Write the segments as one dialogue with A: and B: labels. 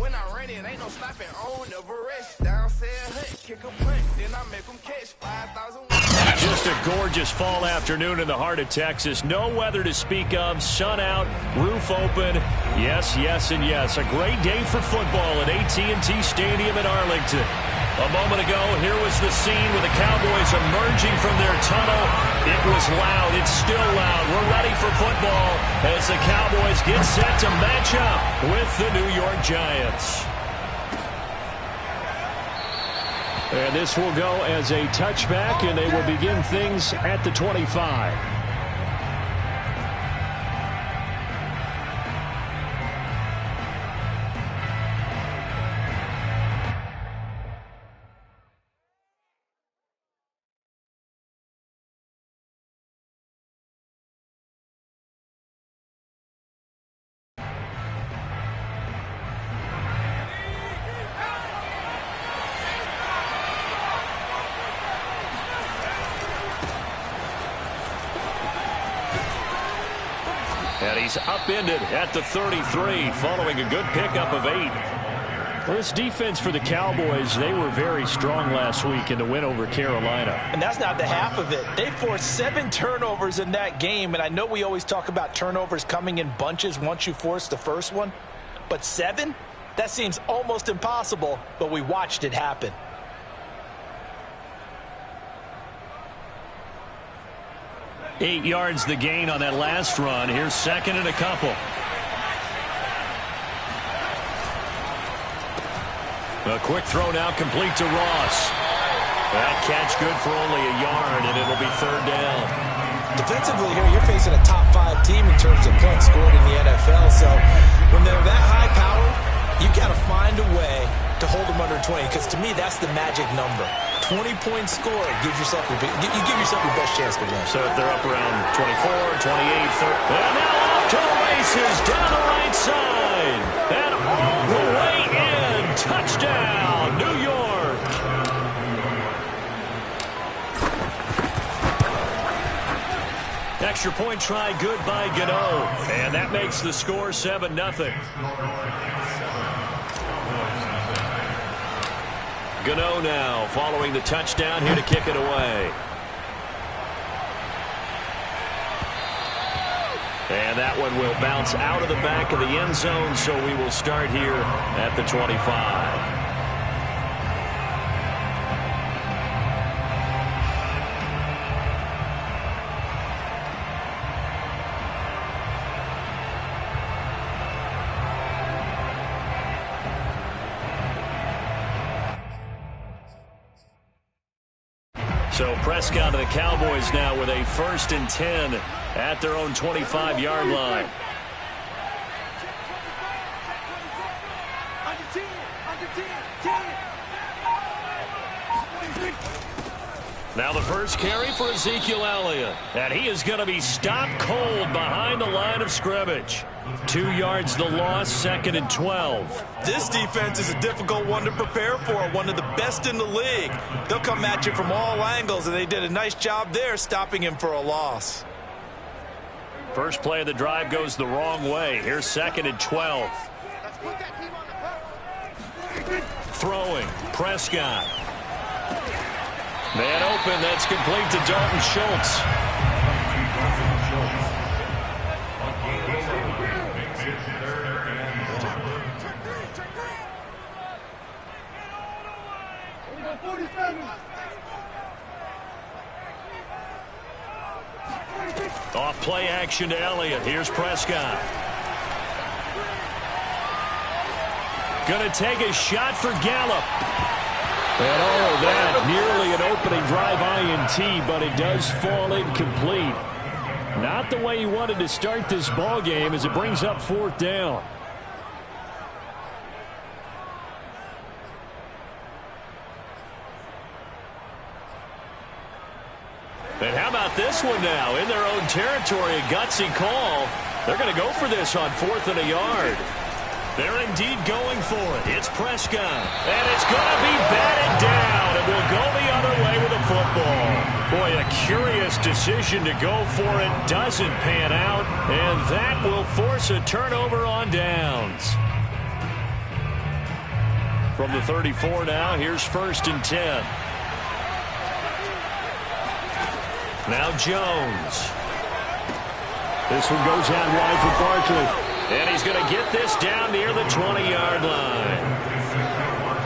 A: When I run it, ain't no stopping on the rest. Downstairs hut, kick a punt, then I make them catch 5,000.
B: Just a gorgeous fall afternoon in the heart of Texas. No weather to speak of. Sun out, roof open. Yes, yes, and yes. A great day for football at AT&T Stadium in Arlington. A moment ago, here was the scene with the Cowboys emerging from their tunnel. It was loud. It's still loud. We're ready for football as the Cowboys get set to match up with the New York Giants. And this will go as a touchback, and they will begin things at the 25. And he's upended at the 33 following a good pickup of 8. Well, this defense for the Cowboys, they were very strong last week in the win over Carolina.
C: And that's not the half of it. They forced 7 turnovers in that game, and I know we always talk about turnovers coming in bunches once you force the first one, but 7? That seems almost impossible, but we watched it happen.
B: Eight yards the gain on that last run. Here's second and a couple. A quick throw now complete to Ross. That catch good for only a yard, and it'll be third down.
C: Defensively here, you're facing a top 5 team in terms of points scored in the NFL. So when they're that high powered, you got to find a way to hold them under 20, because to me that's the magic number. 20-point score gives yourself you give yourself your best chance to win.
B: So if they're up around 24, 28, 30, and now off to the races down the right side, and all the way in, touchdown, New York. Extra point try, good by Gano, and that makes the score 7-0. Gano now following the touchdown here to kick it away. And that one will bounce out of the back of the end zone, so we will start here at the 25. So Prescott and the Cowboys now with a 1st and 10 at their own 25-yard line. Now the first carry for Ezekiel Elliott, and he is going to be stopped cold behind the line of scrimmage. 2 yards the loss, 2nd and 12.
C: This defense is a difficult one to prepare for, one of the best in the league. They'll come at you from all angles, and they did a nice job there stopping him for a loss.
B: First play of the drive goes the wrong way. Here's 2nd and 12. Throwing, Prescott. Man open, that's complete to Dalton Schultz. Off play action to Elliott. Here's Prescott. Going to take a shot for Gallup. And all of that, nearly an opening drive INT, but it does fall incomplete. Not the way he wanted to start this ball game as it brings up 4th down. And how about this one now? In their own territory, a gutsy call. They're going to go for this on 4th and a yard. They're indeed going for it. It's Prescott. And it's going to be batted down. And will go the other way with the football. Boy, a curious decision to go for it. Doesn't pan out. And that will force a turnover on downs. From the 34 now, here's 1st and 10. Now Jones. This one goes out wide for Barkley. And he's going to get this down near the 20-yard line.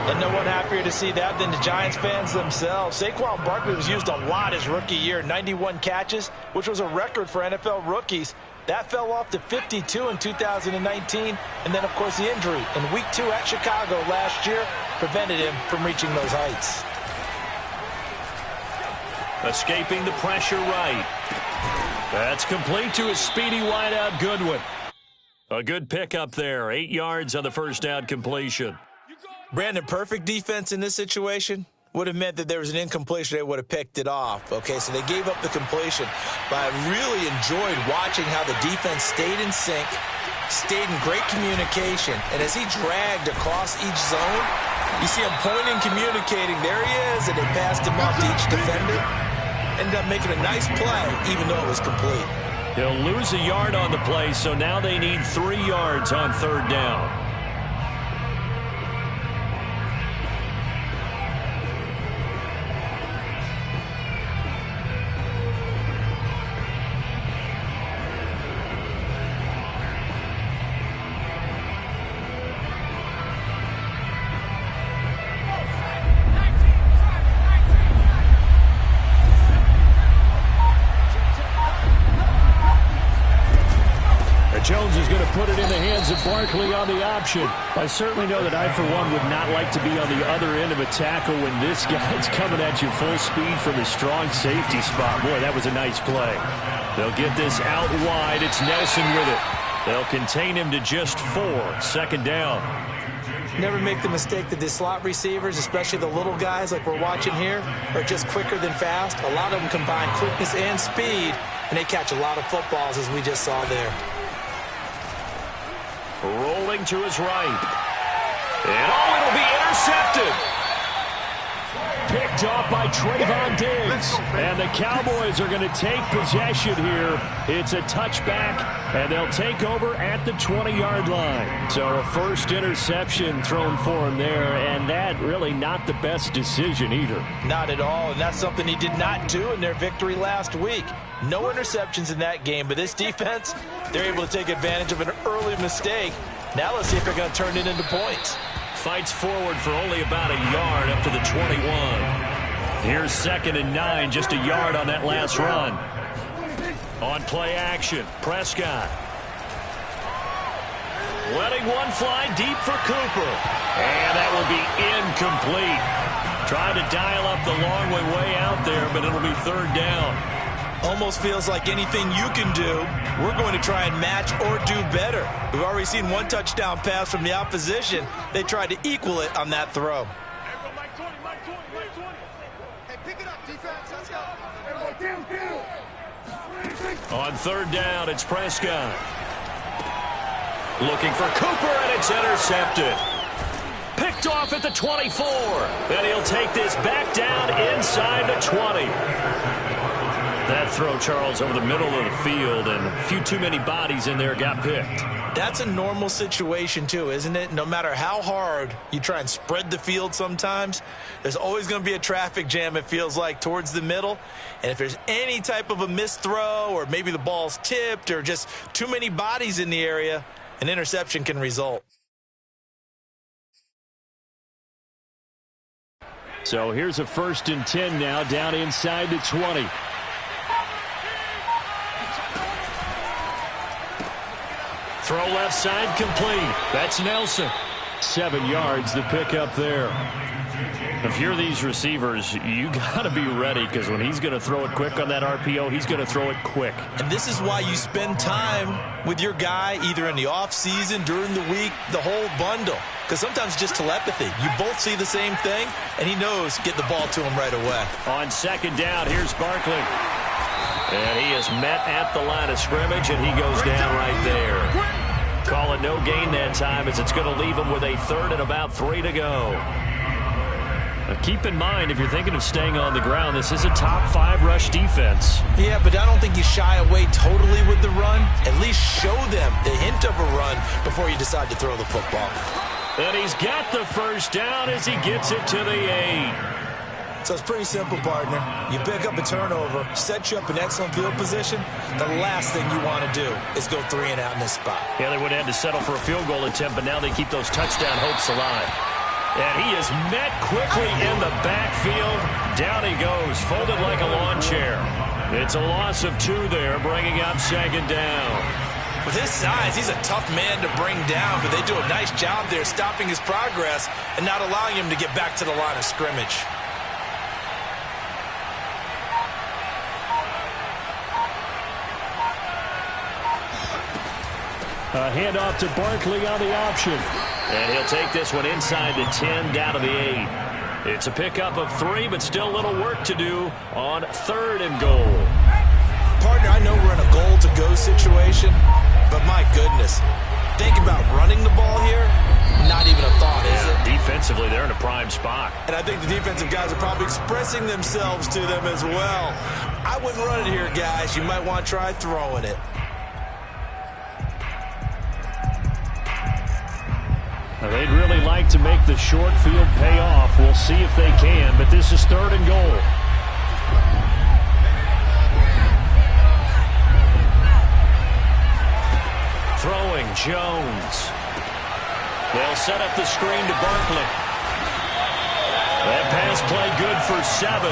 C: And no one happier to see that than the Giants fans themselves. Saquon Barkley was used a lot his rookie year, 91 catches, which was a record for NFL rookies. That fell off to 52 in 2019. And then, of course, the injury in Week 2 at Chicago last year prevented him from reaching those heights.
B: Escaping the pressure right. That's complete to his speedy wideout Goodwin. A good pickup there. 8 yards on the first down completion.
C: Brandon, perfect defense in this situation would have meant that there was an incompletion. They would have picked it off. Okay, so they gave up the completion. But I really enjoyed watching how the defense stayed in sync, stayed in great communication. And as he dragged across each zone, you see him pointing, communicating. There he is, and they passed him off to each defender. Ended up making a nice play, even though it was complete.
B: He'll lose a yard on the play, so now they need 3 yards on 3rd down. Jones is going to put it in the hands of Barkley on the option. I certainly know that I, for one, would not like to be on the other end of a tackle when this guy's coming at you full speed from his strong safety spot. Boy, that was a nice play. They'll get this out wide. It's Nelson with it. They'll contain him to just 4. 2nd down.
C: Never make the mistake that the slot receivers, especially the little guys like we're watching here, are just quicker than fast. A lot of them combine quickness and speed, and they catch a lot of footballs, as we just saw there.
B: Rolling to his right. And it'll be intercepted. Picked off by Trayvon Diggs. And the Cowboys are going to take possession here. It's a touchback, and they'll take over at the 20-yard line. So a first interception thrown for him there, and that really not the best decision either.
C: Not at all, and that's something he did not do in their victory last week. No interceptions in that game, but this defense, they're able to take advantage of an early mistake. Now let's see if they're going to turn it into points.
B: Fights forward for only about a yard up to the 21. Here's 2nd and 9, just a yard on that last run. On play action, Prescott. Letting one fly deep for Cooper. And that will be incomplete. Trying to dial up the long way out there, but it'll be 3rd down.
C: Almost feels like anything you can do, we're going to try and match or do better. We've already seen one touchdown pass from the opposition. They tried to equal it on that throw.
A: Hey, pick it up, defense. Let's go.
B: On 3rd down, it's Prescott. Looking for Cooper, and it's intercepted. Picked off at the 24. And he'll take this back down inside the 20. That throw, Charles, over the middle of the field, and a few too many bodies in there got picked.
C: That's a normal situation, too, isn't it? No matter how hard you try and spread the field sometimes, there's always going to be a traffic jam, it feels like, towards the middle. And if there's any type of a missed throw, or maybe the ball's tipped, or just too many bodies in the area, an interception can result.
B: So here's a 1st and 10 now, down inside the 20. Throw left side complete. That's Nelson. 7 yards, the pickup there. If you're these receivers, you got to be ready, because when he's going to throw it quick on that RPO, he's going to throw it quick.
C: And this is why you spend time with your guy either in the offseason, during the week, the whole bundle. Because sometimes just telepathy. You both see the same thing, and he knows get the ball to him right away.
B: On 2nd down, here's Barkley. And he is met at the line of scrimmage, and he goes down right there. Call it no gain that time, as it's going to leave him with a 3rd and about 3 to go. Now keep in mind, if you're thinking of staying on the ground, this is a top 5 rush defense.
C: Yeah, but I don't think you shy away totally with the run. At least show them the hint of a run before you decide to throw the football.
B: And he's got the first down as he gets it to the 8.
C: So it's pretty simple, partner. You pick up a turnover, set you up in excellent field position. The last thing you want to do is go 3 and out in this spot.
B: Yeah, they would have had to settle for a field goal attempt, but now they keep those touchdown hopes alive. And he is met quickly in the backfield. Down he goes, folded like a lawn chair. It's a loss of 2 there, bringing up second down.
C: With his size, he's a tough man to bring down, but they do a nice job there stopping his progress and not allowing him to get back to the line of scrimmage.
B: A handoff to Barkley on the option. And he'll take this one inside the 10, down to the 8. It's a pickup of 3, but still a little work to do on 3rd and goal.
C: Partner, I know we're in a goal-to-go situation, but my goodness, think about running the ball here. Not even a thought, is it?
B: Defensively, they're in a prime spot.
C: And I think the defensive guys are probably expressing themselves to them as well. I wouldn't run it here, guys. You might want to try throwing it.
B: Now, they'd really like to make the short field pay off. We'll see if they can, but this is 3rd and goal. Throwing, Jones. They'll set up the screen to Barkley. That pass play good for 7,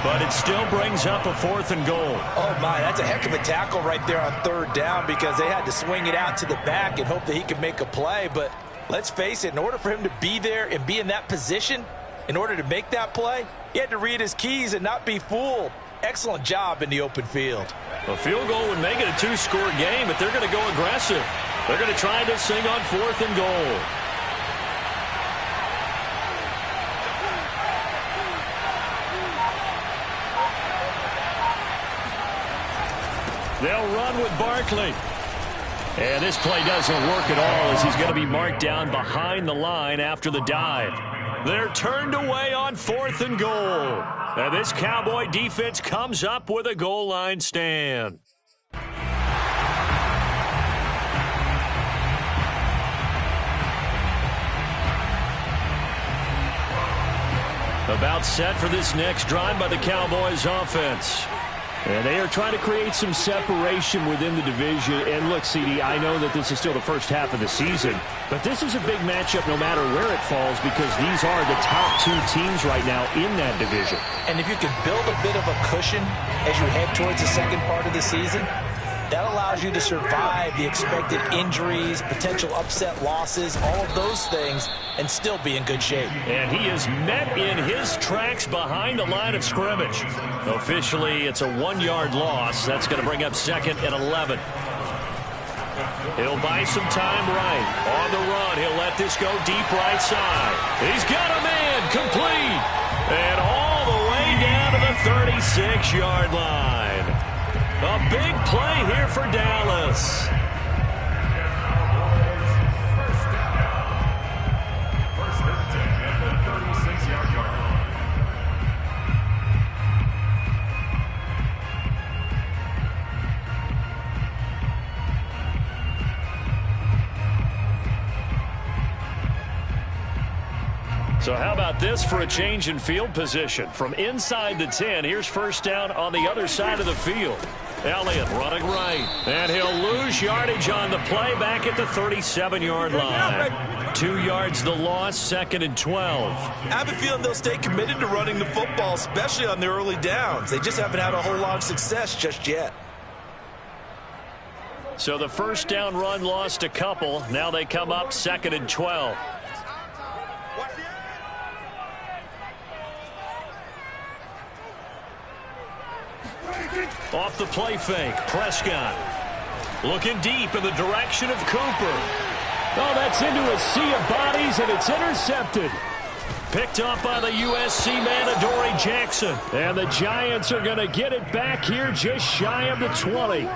B: but it still brings up a 4th and goal.
C: Oh, my, that's a heck of a tackle right there on 3rd down because they had to swing it out to the back and hope that he could make a play. But let's face it, in order for him to be there and be in that position, in order to make that play, he had to read his keys and not be fooled. Excellent job in the open field.
B: A field goal would make it a 2-score game, but they're going to go aggressive. They're going to try this thing on 4th and goal. They'll run with Barkley. And this play doesn't work at all as he's going to be marked down behind the line after the dive. They're turned away on 4th and goal. And this Cowboy defense comes up with a goal line stand. About set for this next drive by the Cowboys offense. And they are trying to create some separation within the division. And look, CD, I know that this is still the first half of the season, but this is a big matchup no matter where it falls because these are the top 2 teams right now in that division.
C: And if you can build a bit of a cushion as you head towards the second part of the season, that allows you to survive the expected injuries, potential upset losses, all of those things, and still be in good shape.
B: And he is met in his tracks behind the line of scrimmage. Officially, it's a 1-yard loss. That's going to bring up 2nd and 11. He'll buy some time right. On the run, he'll let this go deep right side. He's got a man complete. And all the way down to the 36-yard line. A big play here for Dallas. So how about this for a change in field position? From inside the 10, here's first down on the other side of the field. Elliott running right, and he'll lose yardage on the play back at the 37-yard line. 2 yards the loss, 2nd and 12.
C: I have a feeling they'll stay committed to running the football, especially on their early downs. They just haven't had a whole lot of success just yet.
B: So the first down run lost a couple. Now they come up 2nd and 12. Off the play fake, Prescott looking deep in the direction of Cooper. Oh, that's into a sea of bodies, and it's intercepted. Picked up by the USC man, Adoree Jackson. And the Giants are going to get it back here just shy of the 20.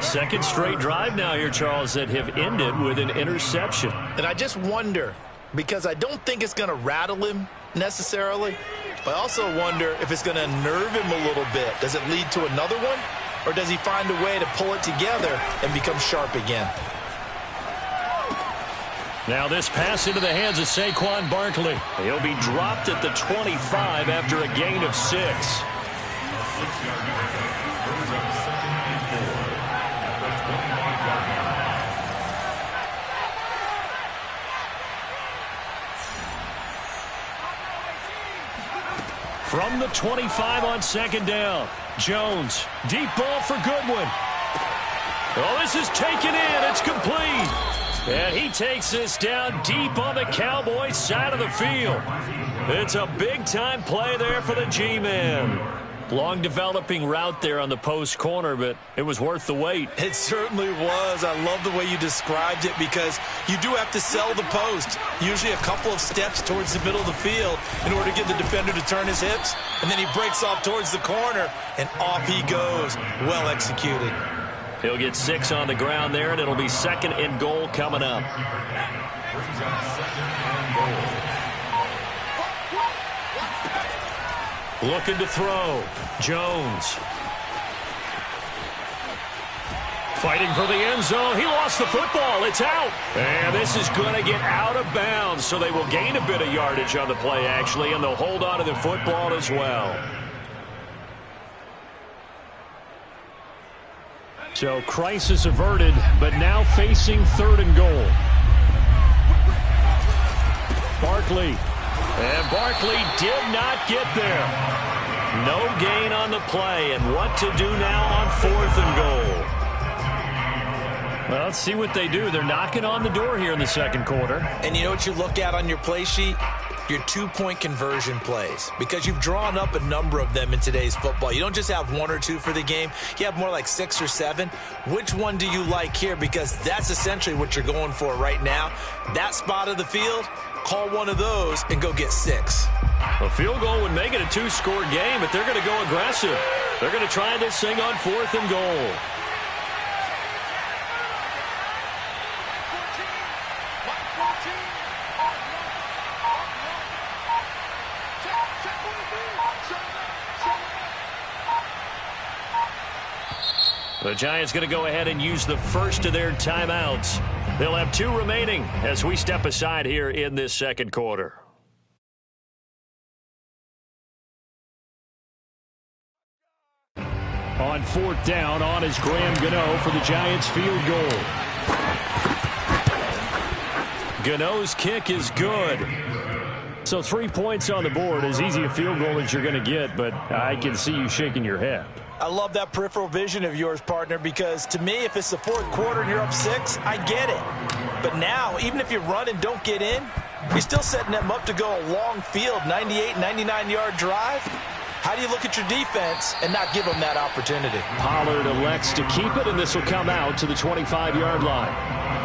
B: Second straight drive now here, Charles, that have ended with an interception.
D: And I just wonder, because I don't think it's going to rattle him necessarily, but I also wonder if it's going to nerve him a little bit. Does it lead to another one, or does he find a way to pull it together and become sharp again?
B: Now this pass into the hands of Saquon Barkley. He'll be dropped at the 25 after a gain of 6. From the 25 on second down, Jones, deep ball for Goodwin. Oh, this is taken in. It's complete. And he takes this down deep on the Cowboys side of the field. It's a big-time play there for the G-Man. Long developing route there on the post corner, but it was worth the wait.
C: It certainly was. I love the way you described it because you do have to sell the post. Usually a couple of steps towards the middle of the field in order to get the defender to turn his hips. And then he breaks off towards the corner, and off he goes. Well executed.
B: He'll get 6 on the ground there, and it'll be 2nd and goal coming up. Looking to throw. Jones. Fighting for the end zone. He lost the football. It's out. And this is going to get out of bounds, so they will gain a bit of yardage on the play, actually, and they'll hold on to the football as well. So crisis averted, but now facing 3rd and goal. Barkley. And Barkley did not get there. No gain on the play, and what to do now on 4th and goal. Well, let's see what they do. They're knocking on the door here in the second quarter.
C: And you know what you look at on your play sheet? Your 2-point conversion plays, because you've drawn up a number of them in today's football. You don't just have 1 or 2 for the game. You have more like 6 or 7. Which one do you like here? Because that's essentially what you're going for right now. That spot of the field, call one of those and go get 6.
B: A field goal would make it a 2-score game, but they're going to go aggressive. They're going to try this thing on 4th and goal. The Giants going to go ahead and use the first of their timeouts. They'll have 2 remaining as we step aside here in this second quarter. On 4th down, on is Graham Gano for the Giants field goal. Gano's kick is good. So 3 points on the board, as easy a field goal as you're going to get, but I can see you shaking your head.
C: I love that peripheral vision of yours, partner, because to me, if it's the 4th quarter and you're up 6, I get it. But now, even if you run and don't get in, you're still setting them up to go a long field, 98, 99-yard drive. How do you look at your defense and not give them that opportunity?
B: Pollard elects to keep it, and this will come out to the 25-yard line.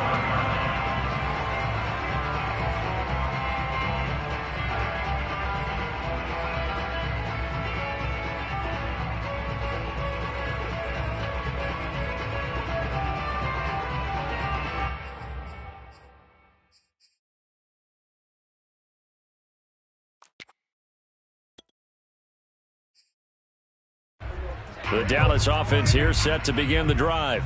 B: The Dallas offense here set to begin the drive.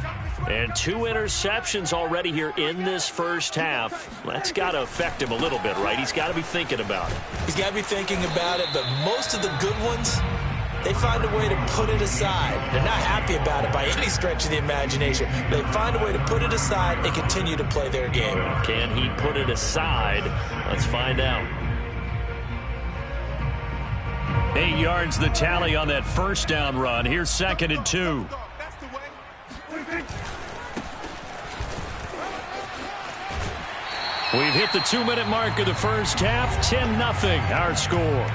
B: And 2 interceptions already here in this first half. That's got to affect him a little bit, right? He's got to be thinking about it.
C: He's got to be thinking about it, but most of the good ones, they find a way to put it aside. They're not happy about it by any stretch of the imagination. They find a way to put it aside and continue to play their game.
B: Can he put it aside? Let's find out. 8 yards the tally on that first down run. Here's 2nd and 2. We've hit the 2-minute mark of the first half. 10-0 our score.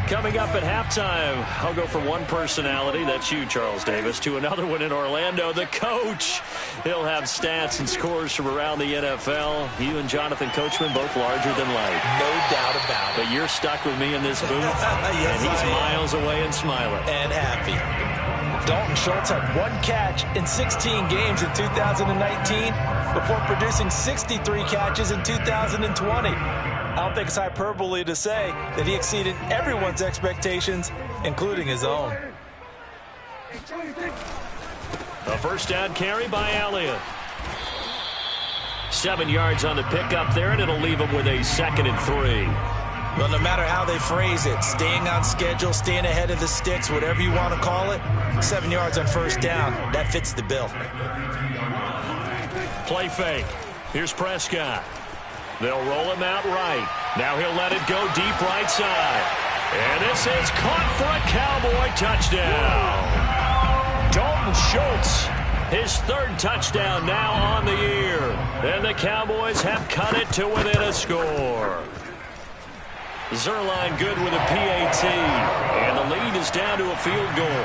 B: Coming up at halftime, I'll go from one personality, that's you, Charles Davis, to another one in Orlando, the coach. He'll have stats and scores from around the NFL. You and Jonathan Coachman, both larger than life.
C: No doubt about it.
B: But you're stuck with me in this booth,
C: yes,
B: and he's miles away and smiling.
C: And happy. Dalton Schultz had 1 catch in 16 games in 2019 before producing 63 catches in 2020. I don't think it's hyperbole to say that he exceeded everyone's expectations, including his own.
B: A first down carry by Elliott. 7 yards on the pickup there, and it'll leave him with a 2nd and 3.
C: Well, no matter how they phrase it, staying on schedule, staying ahead of the sticks, whatever you want to call it, 7 yards on first down, that fits the bill.
B: Play fake. Here's Prescott. They'll roll him out right. Now he'll let it go deep right side. And this is caught for a Cowboy touchdown. Dalton Schultz, his 3rd touchdown now on the year. And the Cowboys have cut it to within a score. Zerline good with a PAT. And the lead is down to a field goal.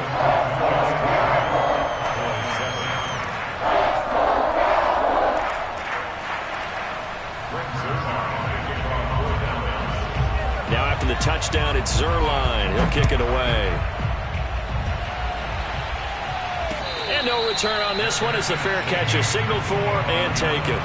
B: Now after the touchdown, it's Zerline. He'll kick it away. And no return on this one as the fair catch is signaled for and taken.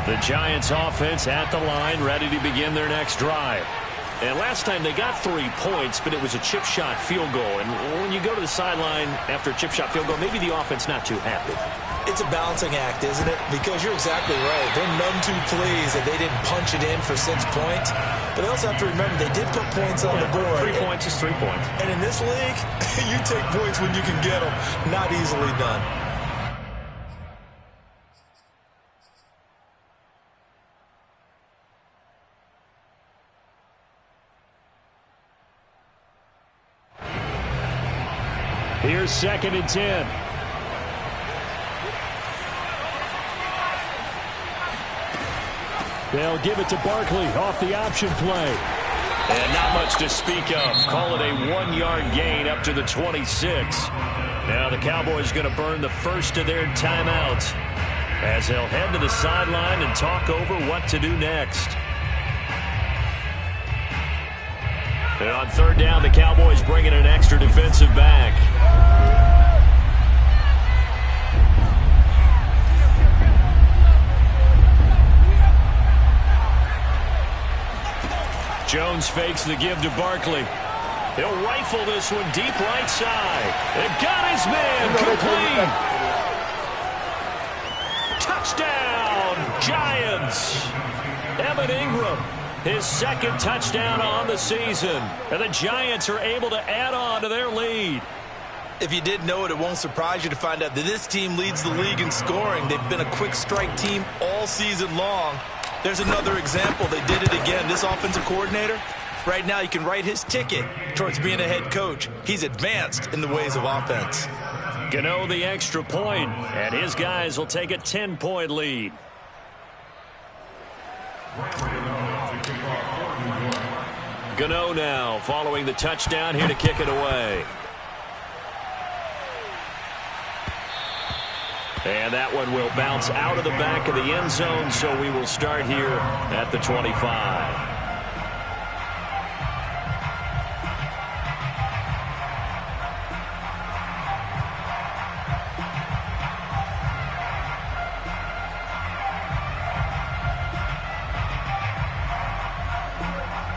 B: The Giants offense at the line, ready to begin their next drive. And last time they got 3 points, but it was a chip shot field goal. And when you go to the sideline after a chip shot field goal, maybe the offense not too happy.
C: It's a balancing act, isn't it? Because you're exactly right. They're none too pleased that they didn't punch it in for 6 points. But they also have to remember they did put points on the board.
B: 3 points is 3 points.
C: And in this league, you take points when you can get them. Not easily done.
B: Here's 2nd and 10. They'll give it to Barkley off the option play. And not much to speak of. Call it a 1-yard gain up to the 26. Now the Cowboys going to burn the first of their timeouts as they'll head to the sideline and talk over what to do next. And on 3rd down, the Cowboys bring in an extra defensive back. Jones fakes the give to Barkley. He'll rifle this one deep right side. And got his man complete. Touchdown, Giants. Evan Ingram, his 2nd touchdown on the season. And the Giants are able to add on to their lead.
C: If you didn't know it, it won't surprise you to find out that this team leads the league in scoring. They've been a quick strike team all season long. There's another example. They did it again. This offensive coordinator, right now you can write his ticket towards being a head coach. He's advanced in the ways of offense.
B: Gano the extra point, and his guys will take a 10-point lead. Gano now following the touchdown here to kick it away. And that one will bounce out of the back of the end zone, so we will start here at the 25.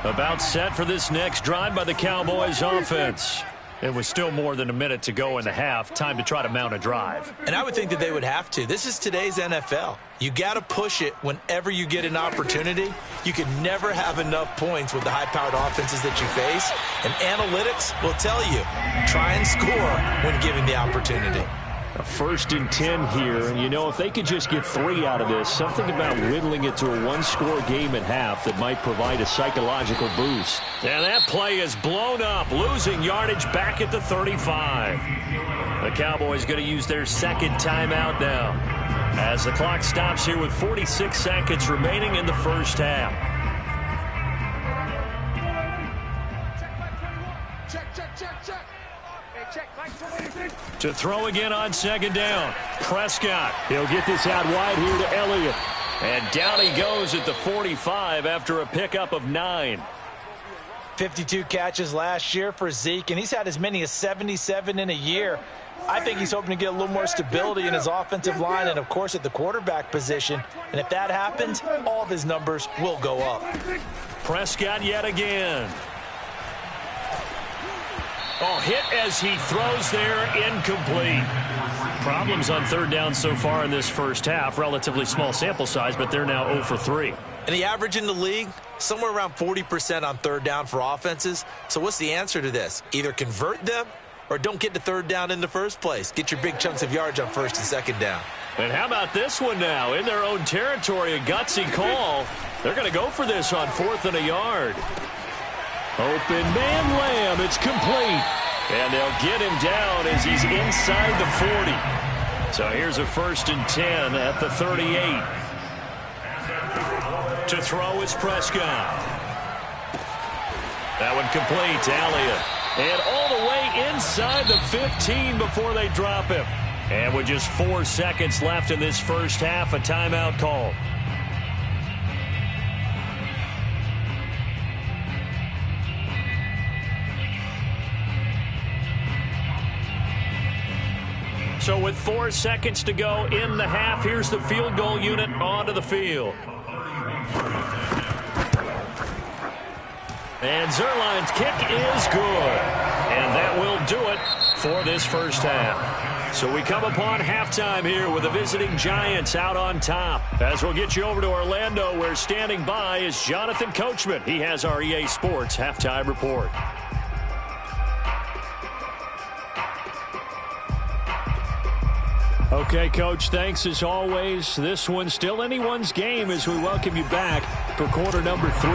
B: About set for this next drive by the Cowboys offense. It was still more than a minute to go in the half. Time to try to mount a drive.
C: And I would think that they would have to. This is today's NFL. You got to push it whenever you get an opportunity. You can never have enough points with the high-powered offenses that you face. And analytics will tell you, try and score when given the opportunity.
B: A 1st and 10 here, and you know, if they could just get 3 out of this, something about whittling it to a 1-score game at half that might provide a psychological boost. And that play is blown up, losing yardage back at the 35. The Cowboys going to use their 2nd timeout now as the clock stops here with 46 seconds remaining in the first half. To throw again on 2nd down. Prescott. He'll get this out wide here to Elliott. And down he goes at the 45 after a pickup of 9.
C: 52 catches last year for Zeke, and he's had as many as 77 in a year. I think he's hoping to get a little more stability in his offensive line and, of course, at the quarterback position. And if that happens, all of his numbers will go up.
B: Prescott yet again. Oh, hit as he throws there, incomplete. Problems on third down so far in this first half. Relatively small sample size, but they're now 0 for 3.
C: And the average in the league, somewhere around 40% on third down for offenses. So what's the answer to this? Either convert them or don't get to third down in the first place. Get your big chunks of yards on first and second down.
B: And how about this one now? In their own territory, a gutsy call. They're going to go for this on 4th and a yard. Open man Lamb. It's complete. And they'll get him down as he's inside the 40. So here's a 1st and 10 at the 38. To throw is Prescott. That one complete to Elliott. And all the way inside the 15 before they drop him. And with just 4 seconds left in this first half, a timeout call. So with 4 seconds to go in the half, here's the field goal unit onto the field. And Zerline's kick is good. And that will do it for this first half. So we come upon halftime here with the visiting Giants out on top. As we'll get you over to Orlando, where standing by is Jonathan Coachman. He has our EA Sports halftime report. Okay, Coach, thanks as always. This one's still anyone's game as we welcome you back for quarter number 3.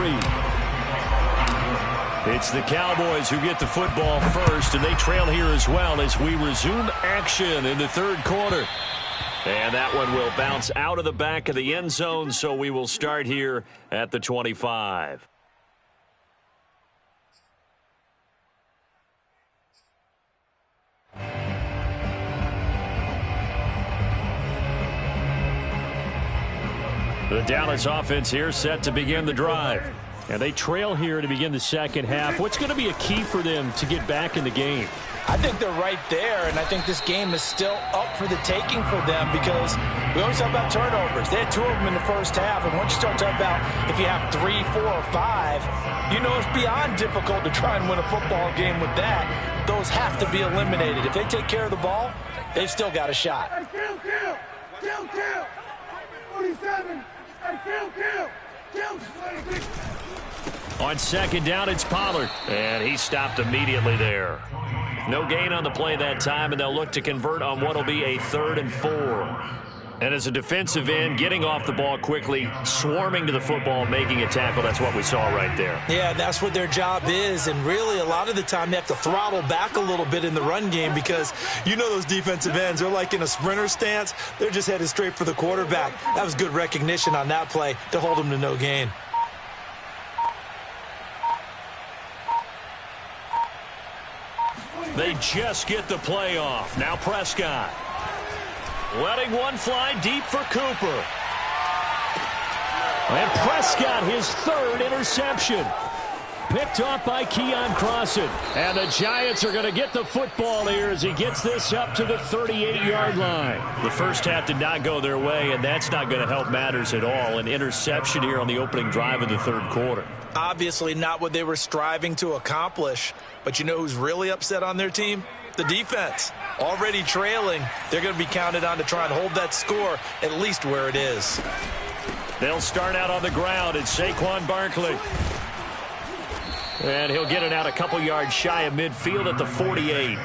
B: It's the Cowboys who get the football first, and they trail here as well as we resume action in the third quarter. And that one will bounce out of the back of the end zone, so we will start here at the 25. The Dallas offense here set to begin the drive. And they trail here to begin the second half. What's going to be a key for them to get back in the game?
C: I think they're right there, and I think this game is still up for the taking for them because we always talk about turnovers. They had 2 of them in the first half, and once you start talking about if you have 3, 4, or 5, you know it's beyond difficult to try and win a football game with that. Those have to be eliminated. If they take care of the ball, they've still got a shot.
E: Hey, kill, 47, hey, kill.
B: On second down, it's Pollard. And he stopped immediately there. No gain on the play that time, and they'll look to convert on what will be a 3rd and 4. And as a defensive end, getting off the ball quickly, swarming to the football, making a tackle, that's what we saw right there.
C: Yeah, that's what their job is, and really a lot of the time they have to throttle back a little bit in the run game because you know those defensive ends, they're like in a sprinter stance. They're just headed straight for the quarterback. That was good recognition on that play to hold them to no gain.
B: They just get the play off. Now Prescott. Letting one fly deep for Cooper. And Prescott, his 3rd interception. Picked off by Keon Crossan. And the Giants are going to get the football here as he gets this up to the 38-yard line. The first half did not go their way, and that's not going to help matters at all. An interception here on the opening drive of the third quarter.
C: Obviously not what they were striving to accomplish. But you know who's really upset on their team? The defense. Already trailing, they're going to be counted on to try and hold that score at least where it is.
B: They'll start out on the ground. It's Saquon Barkley. And he'll get it out a couple yards shy of midfield at the 48.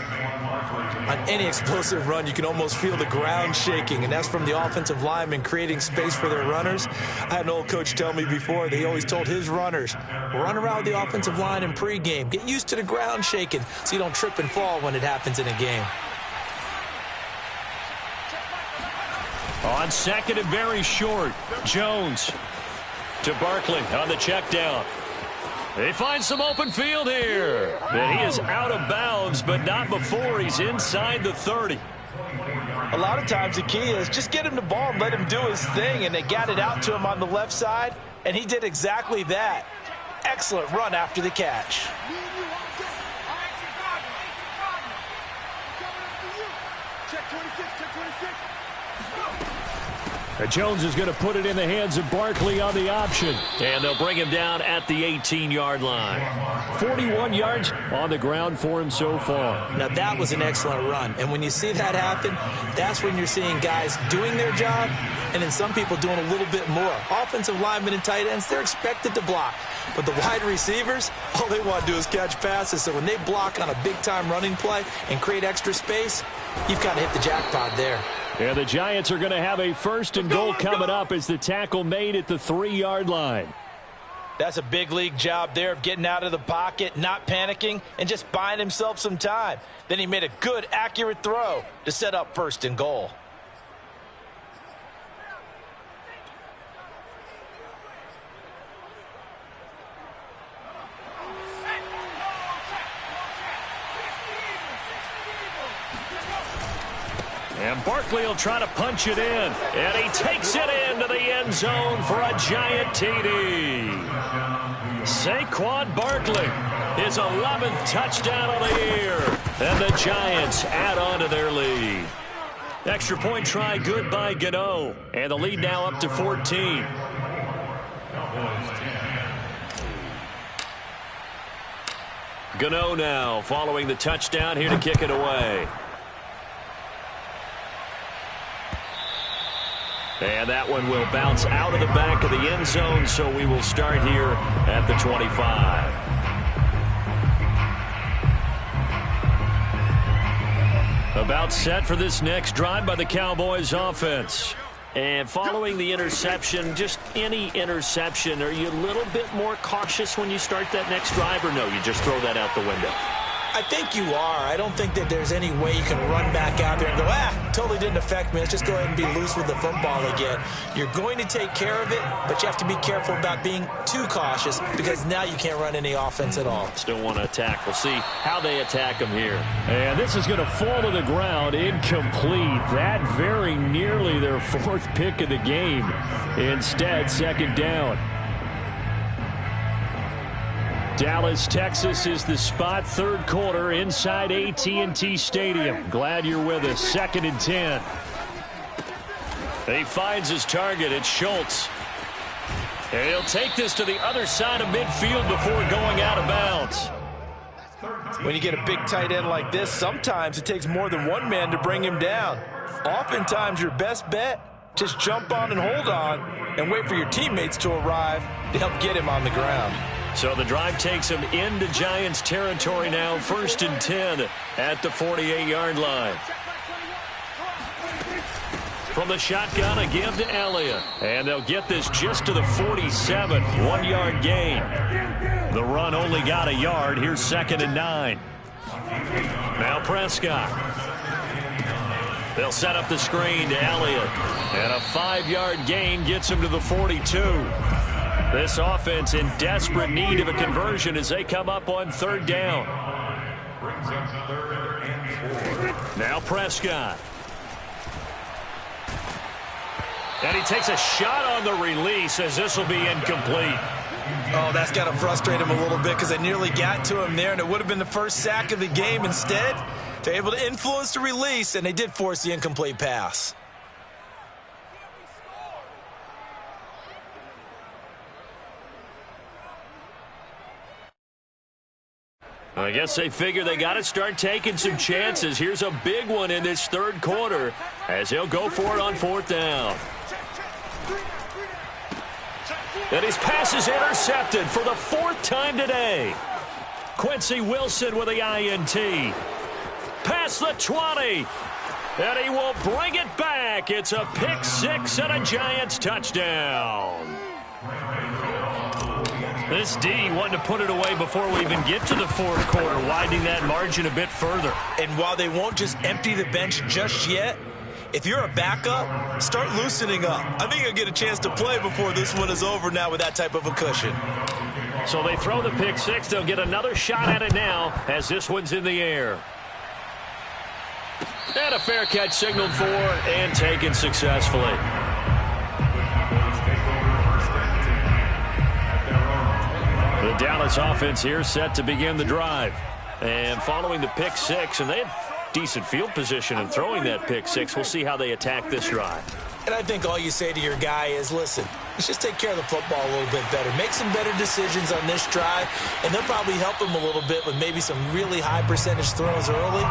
C: On any explosive run, you can almost feel the ground shaking, and that's from the offensive linemen creating space for their runners. I had an old coach tell me before that he always told his runners, run around the offensive line in pregame. Get used to the ground shaking so you don't trip and fall when it happens in a game.
B: On second and very short, Jones to Barkley on the check down. They find some open field here. And he is out of bounds, but not before he's inside the 30.
C: A lot of times the key is just get him the ball and let him do his thing, and they got it out to him on the left side, and he did exactly that. excellent run after the catch.
B: Jones is going to put it in the hands of Barkley on the option. And they'll bring him down at the 18-yard line. 41 yards on the ground for him so far.
C: Now, that was an excellent run. And when you see that happen, that's when you're seeing guys doing their job and then some people doing a little bit more. Offensive linemen and tight ends, they're expected to block. But the wide receivers, all they want to do is catch passes. So when they block on a big-time running play and create extra space, you've got to hit the jackpot there.
B: And the Giants are going to have a 1st and goal coming up as the tackle made at the 3-yard line.
C: That's a big league job there of getting out of the pocket, not panicking, and just buying himself some time. Then he made a good, accurate throw to set up 1st and goal.
B: And Barkley will try to punch it in. And he takes it into the end zone for a giant TD. Saquon Barkley, his 11th touchdown of the year. And the Giants add on to their lead. Extra point try good by Gano. And the lead now up to 14. Gano now following the touchdown here to kick it away. And that one will bounce out of the back of the end zone, so we will start here at the 25. About set for this next drive by the Cowboys offense. And following the interception, just any interception, are you a little bit more cautious when you start that next drive, or no, you just throw that out the window?
C: I think you are. I don't think that there's any way you can run back out there and go, totally didn't affect me. Let's just go ahead and be loose with the football again. You're going to take care of it, but you have to be careful about being too cautious because now you can't run any offense at all.
B: Still want to attack. We'll see how they attack them here. And this is going to fall to the ground, incomplete. That very nearly their 4th pick of the game. Instead, 2nd down. Dallas, Texas is the spot, 3rd quarter inside AT&T Stadium. Glad you're with us. 2nd and 10. He finds his target. It's Schultz. And he'll take this to the other side of midfield before going out of bounds.
C: When you get a big tight end like this, sometimes it takes more than one man to bring him down. Oftentimes, your best bet, just jump on and hold on and wait for your teammates to arrive to help get him on the ground.
B: So the drive takes him into Giants territory now, 1st and 10 at the 48-yard line. From the shotgun, a give to Elliott. And they'll get this just to the 47, 1-yard gain. The run only got a yard. Here's 2nd and 9. Now Prescott. They'll set up the screen to Elliott. And a 5-yard gain gets him to the 42. This offense in desperate need of a conversion as they come up on 3rd down. Now Prescott. And he takes a shot on the release as this will be incomplete.
C: Oh, that's got to frustrate him a little bit because they nearly got to him there, and it would have been the first sack of the game. Instead, they're able to influence the release, and they did force the incomplete pass.
B: I guess they figure they got to start taking some chances. Here's a big one in this 3rd quarter as he'll go for it on 4th down. And his pass is intercepted for the 4th time today. Quincy Wilson with the INT. Past the 20. And he will bring it back. It's a pick 6 and a Giants touchdown. This D wanted to put it away before we even get to the 4th quarter, widening that margin a bit further.
C: And while they won't just empty the bench just yet, if you're a backup, start loosening up. I think you'll get a chance to play before this one is over now with that type of a cushion.
B: So they throw the pick 6. They'll get another shot at it now as this one's in the air. And a fair catch signaled for and taken successfully. The Dallas offense here set to begin the drive. And following the pick six, and they had decent field position in throwing that pick six. We'll see how they attack this drive.
C: And I think all you say to your guy is, listen, let's just take care of the football a little bit better. Make some better decisions on this drive, and they'll probably help him a little bit with maybe some really high percentage throws early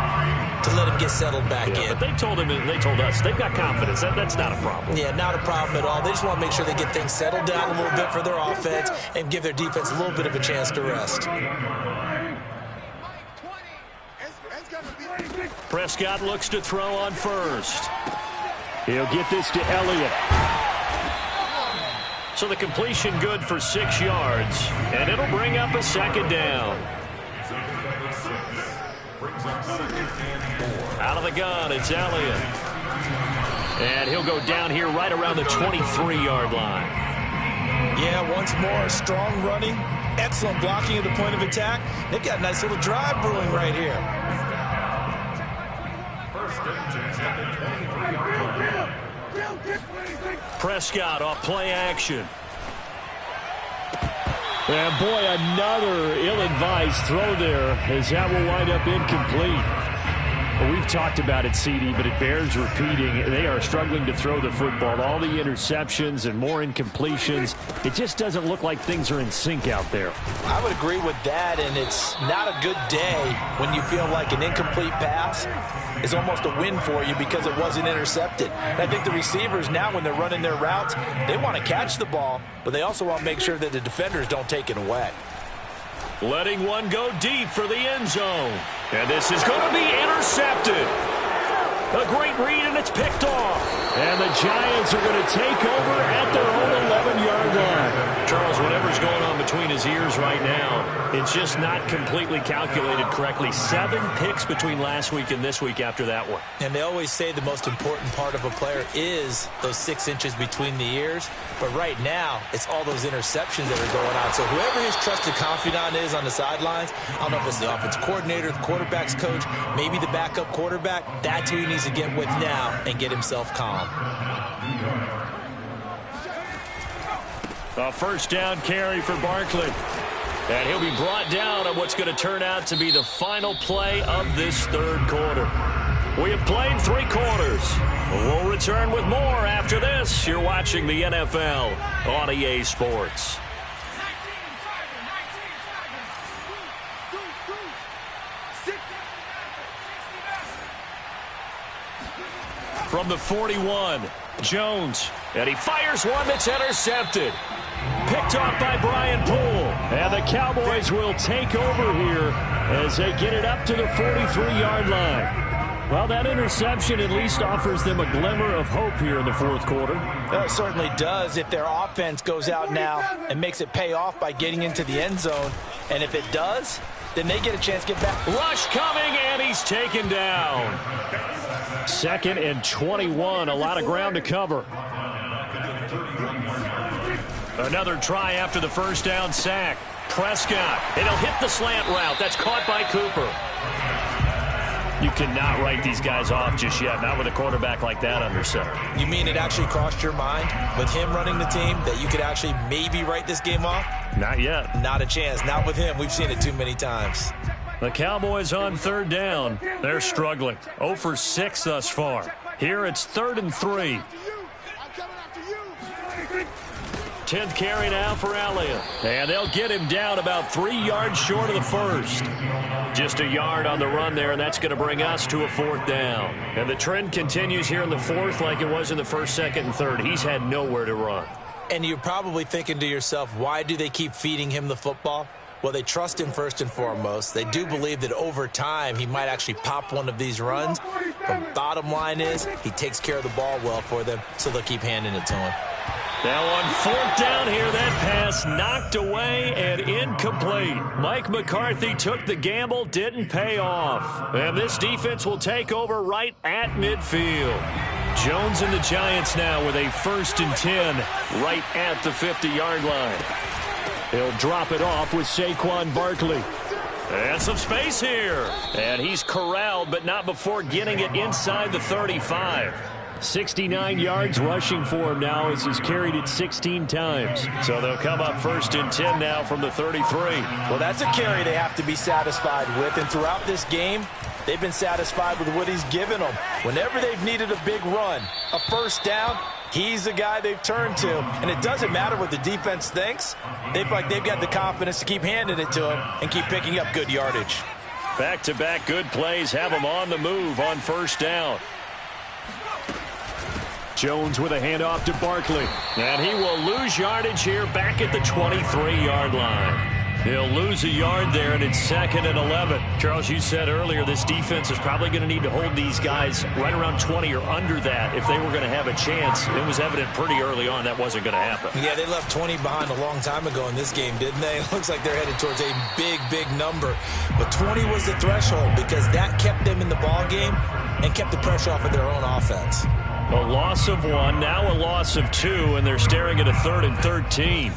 C: to let him get settled back in.
B: But they told him, and they told us, they've got confidence. That's not a problem.
C: Yeah, not a problem at all. They just want to make sure they get things settled down a little bit for their offense and give their defense a little bit of a chance to rest.
B: Prescott looks to throw on first. He'll get this to Elliott. So the completion good for 6 yards, and it'll bring up a second down. Out of the gun, it's Elliott. And he'll go down here right around the 23-yard line.
C: Yeah, once more, strong running, excellent blocking at the point of attack. They've got a nice little drive brewing right here.
B: Prescott off play action. And boy, another ill-advised throw there, as that will wind up incomplete. Well, we've talked about it, CD, but it bears repeating. They are struggling to throw the football. All the interceptions and more incompletions. It just doesn't look like things are in sync out there.
C: I would agree with that, and it's not a good day when you feel like an incomplete pass is almost a win for you because it wasn't intercepted. And I think the receivers now, when they're running their routes, they want to catch the ball, but they also want to make sure that the defenders don't take it away.
B: Letting one go deep for the end zone. And this is going to be intercepted. A great read, and it's picked off. And the Giants are going to take over at their own 11-yard line. Charles, whatever's going on between his ears right now, it's just not completely calculated correctly. 7 picks between last week and this week after that one.
C: And they always say the most important part of a player is those 6 inches between the ears. But right now, it's all those interceptions that are going on. So whoever his trusted confidant is on the sidelines, I don't know if it's the offensive coordinator, the quarterback's coach, maybe the backup quarterback, that's who he needs to get with now and get himself calm.
B: A first down carry for Barkley. And he'll be brought down on what's going to turn out to be the final play of this third quarter. We have played 3 quarters. We'll return with more after this. You're watching the NFL on EA Sports. From the 41, Jones, and he fires one that's intercepted. Picked off by Brian Poole. And the Cowboys will take over here as they get it up to the 43-yard line. Well, that interception at least offers them a glimmer of hope here in the fourth quarter.
C: It certainly does if their offense goes out now and makes it pay off by getting into the end zone. And if it does, then they get a chance to get back.
B: Rush coming, and he's taken down. 2nd and 21, a lot of ground to cover. Another try after the first down sack. Prescott, and he'll hit the slant route. That's caught by Cooper. You cannot write these guys off just yet, not with a quarterback like that under center.
C: You mean it actually crossed your mind with him running the team that you could actually maybe write this game off?
B: Not yet.
C: Not a chance. Not with him. We've seen it too many times.
B: The Cowboys on 3rd down. They're struggling. 0 for 6 thus far. Here it's 3rd and 3. 10th carry now for Elliott. And they'll get him down about 3 yards short of the first. Just a yard on the run there, and that's going to bring us to a 4th down. And the trend continues here in the 4th like it was in the 1st, 2nd, and 3rd. He's had nowhere to run.
C: And you're probably thinking to yourself, why do they keep feeding him the football? Well, they trust him first and foremost. They do believe that over time he might actually pop one of these runs. But bottom line is he takes care of the ball well for them, so they'll keep handing it to him.
B: Now on 4th down here, that pass knocked away and incomplete. Mike McCarthy took the gamble, didn't pay off. And this defense will take over right at midfield. Jones and the Giants now with a 1st and 10 right at the 50-yard line. He'll drop it off with Saquon Barkley. And some space here. And he's corralled, but not before getting it inside the 35. 69 yards rushing for him now as he's carried it 16 times. So they'll come up 1st and 10 now from the 33.
C: Well, that's a carry they have to be satisfied with. And throughout this game, they've been satisfied with what he's given them. Whenever they've needed a big run, a first down, he's the guy they've turned to. And it doesn't matter what the defense thinks. They feel like they've got the confidence to keep handing it to him and keep picking up good yardage.
B: Back-to-back good plays have him on the move on 1st down. Jones with a handoff to Barkley. And he will lose yardage here back at the 23-yard line. He'll lose a yard there, and it's 2nd and 11. Charles, you said earlier this defense is probably going to need to hold these guys right around 20 or under that if they were going to have a chance. It was evident pretty early on that wasn't going to happen.
C: Yeah, they left 20 behind a long time ago in this game, didn't they? It looks like they're headed towards a big, big number. But 20 was the threshold because that kept them in the ball game and kept the pressure off of their own offense.
B: A loss of 1, now a loss of 2, and they're staring at a 3rd and 13.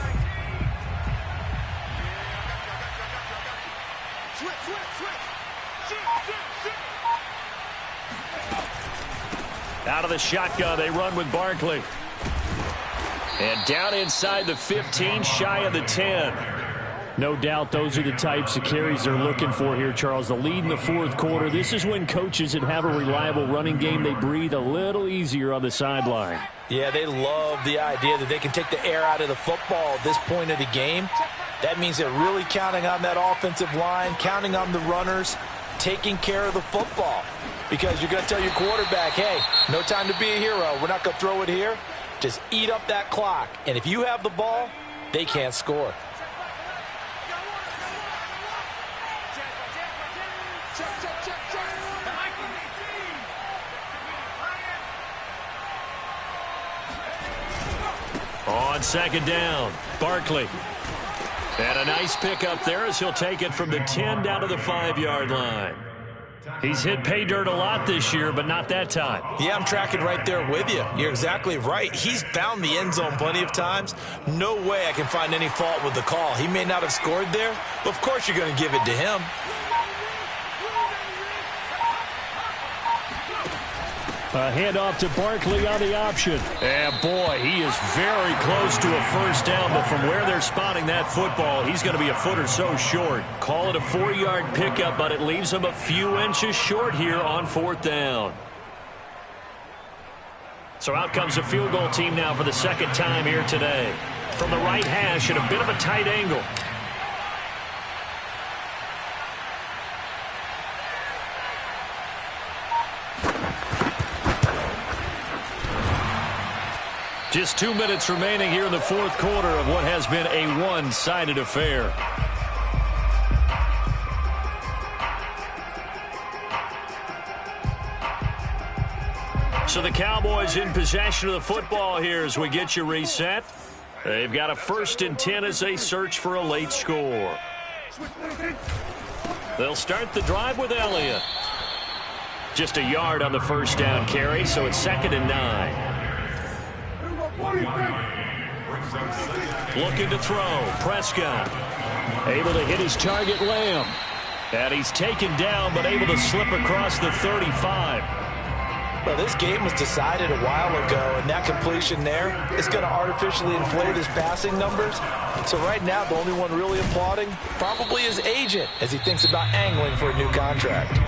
B: Out of the shotgun, they run with Barkley. And down inside the 15, shy of the 10. No doubt those are the types of carries they're looking for here, Charles. The lead in the 4th quarter. This is when coaches that have a reliable running game, they breathe a little easier on the sideline.
C: Yeah, they love the idea that they can take the air out of the football at this point of the game. That means they're really counting on that offensive line, counting on the runners, taking care of the football. Because you're going to tell your quarterback, hey, no time to be a hero. We're not going to throw it here. Just eat up that clock. And if you have the ball, they can't score.
B: On 2nd down, Barkley. And a nice pickup there as he'll take it from the 10 down to the 5-yard line. He's hit pay dirt a lot this year, but not that time.
C: Yeah, I'm tracking right there with you. You're exactly right. He's found the end zone plenty of times. No way I can find any fault with the call. He may not have scored there, but of course you're going to give it to him.
B: A handoff to Barkley on the option. And boy, he is very close to a first down, but from where they're spotting that football, he's going to be a foot or so short. Call it a 4-yard pickup, but it leaves him a few inches short here on 4th down. So out comes the field goal team now for the 2nd time here today. From the right hash at a bit of a tight angle. Just 2 minutes remaining here in the 4th quarter of what has been a one-sided affair. So the Cowboys in possession of the football here as we get you reset. They've got a 1st and 10 as they search for a late score. They'll start the drive with Elliott. Just a yard on the first down carry, so it's 2nd and 9. Looking to throw. Prescott able to hit his target, Lamb. And he's taken down, but able to slip across the 35.
C: Well, this game was decided a while ago, and that completion there is going to artificially inflate his passing numbers. So right now, the only one really applauding probably his agent as he thinks about angling for a new contract.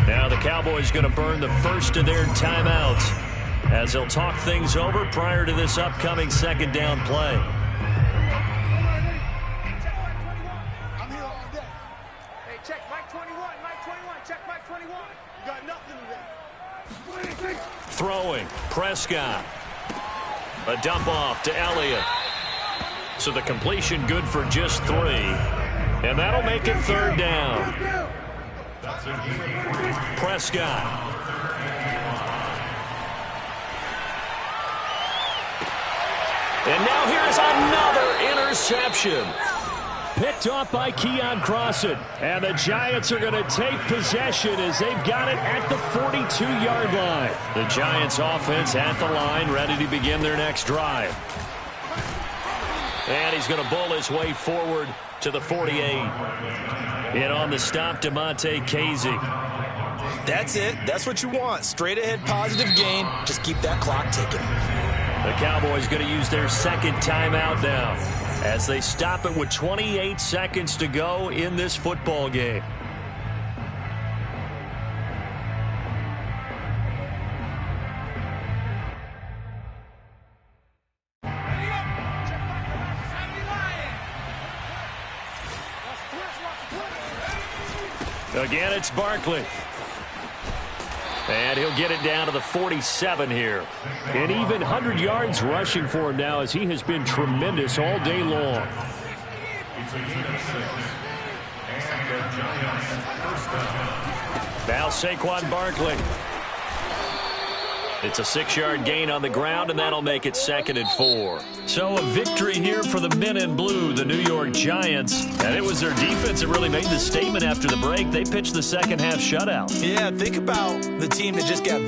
B: Now the Cowboys going to burn the first of their timeouts as they'll talk things over prior to this upcoming 2nd down play.
E: I'm here all day. Hey, check Mike 21, Mike 21, check Mike 21. You got nothing today.
B: Throwing, Prescott. A dump off to Elliott. So the completion good for just 3. And that'll make it 3rd down. Prescott. And now here's another interception. Picked off by Keon Crossan. And the Giants are going to take possession as they've got it at the 42-yard line. The Giants offense at the line, ready to begin their next drive. And he's going to bull his way forward to the 48. In on the stop, Demonte Casey.
C: That's it. That's what you want. Straight ahead positive gain. Just keep that clock ticking.
B: The Cowboys going to use their second timeout now as they stop it with 28 seconds to go in this football game. Again, it's Barkley. And he'll get it down to the 47 here. An even 100 yards rushing for him now as he has been tremendous all day long. Now Saquon Barkley. It's a 6-yard gain on the ground, and that'll make it 2nd and 4. So a victory here for the men in blue, the New York Giants. And it was their defense that really made the statement after the break. They pitched the second half shutout.
C: Yeah, think about the team that just got banged